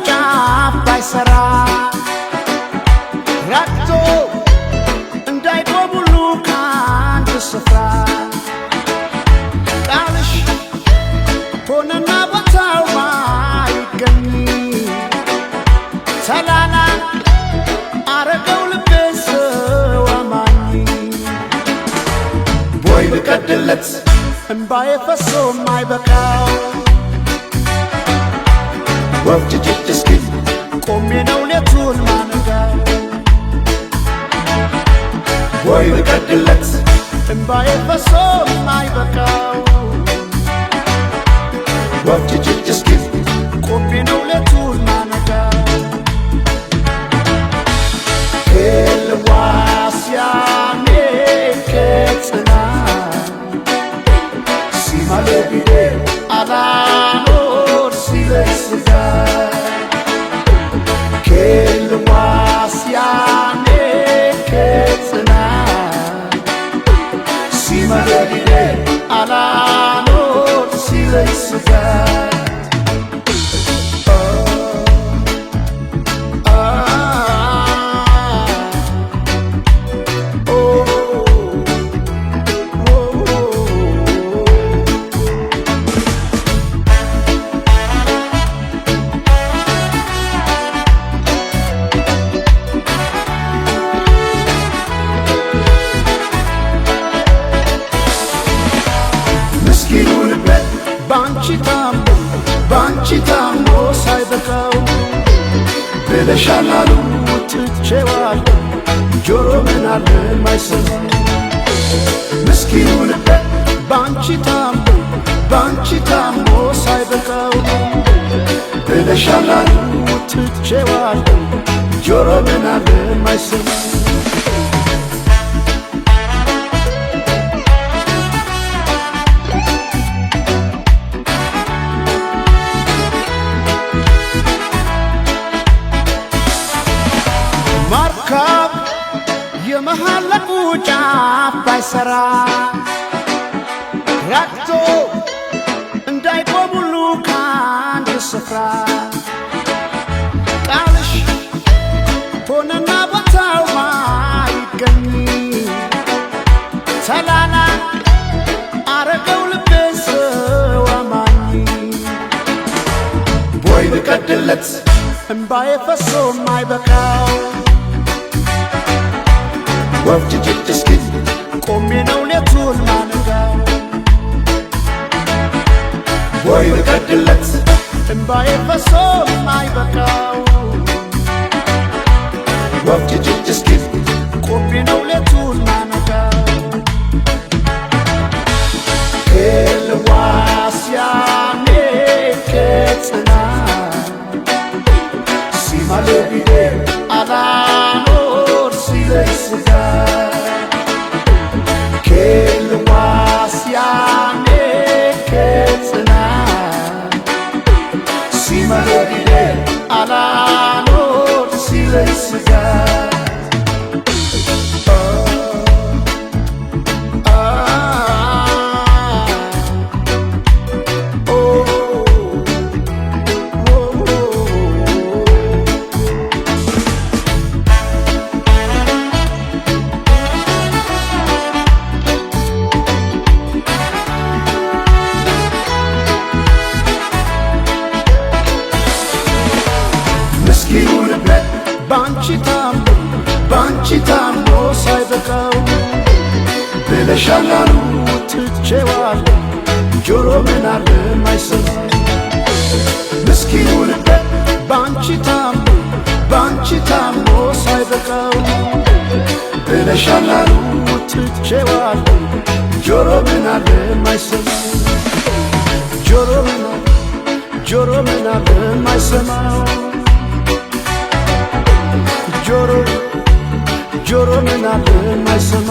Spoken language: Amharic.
ጫፍ ባይሰራ ረግቶ እንዳይቆም ሁሉ ከአንድ ስፍራ ቃልሽ ሆነና ቦታው ማይገኝ ሰላላ አረገው ልቤ ሰው አማኝ ቦይ ልቀድለት እምባዬ ፈሶ ማይበቃው ወፍጅጅት እስኪል ቆሜ ነው ሌቱን ማነጋው ቦይ ልቀድለት እምባዬ ፈሶ ማይበቃው ወፍጅጅት እስኪል ቆሜ ነው ሌቱን ማነጋው ኤልዋስያኔ ከጽና ሲማለቢዴ አላኖር ሲለስጋ ኤልዋስያኔ ከጽና ሲማለቢዴ አላኖር ሲለስጋ ባንቺ ታሞ ሳይበቃው ብለሻላሉ ትቼዋለሁ ጆሮ ምን አለ ማይሰማ ምስኪኑ ልቤ ባንቺ ታሞ ሳይበቃው ብለሻላሉ ትቼዋለሁ ጆሮ ምን አለ ማይሰማ ማርካብ የመሃለቁ ጫፍ ባይሰራ ረግቶ እንዳይቆም ሁሉ ከአንድ ስፍራ ቃልሽ ሆነና ቦታው ማይገኝ ሰላላ አረገው ልቤ ሰው አማኝ ቦይ ልቀድለት እምባዬ ፈሶ ማይበቃው ወፍጅጅት እስኪል ቆሜ ነው ሌቱን ማነጋው ቦይ ልቀድለት እምባዬ ፈሶ ማይበቃው ወፍጅጅት እስኪል ቆሜ ነው ሌቱን ማነጋው ኤልዋስያኔ ከጽና ሲማለቢዴ አላኖር ሲለስጋ ኤልዋስያኔ ከጽና ሲማለቢዴ አላኖር ሲለስጋ ባንቺ ታሞ ሳይበቃው ብለሻላሉ ትቼዋለሁ ጆሮ ምን አለ ማይሰማ ምስኪኑ ልቤ ባንቺ ታሞ ሳይበቃው ብለሻላሉ ትቼዋለሁ ጆሮ ምን አለ ማይሰማ ጆሮ ምን አለ ማይሰማው ጆሮ ምን አለ ማይሰማ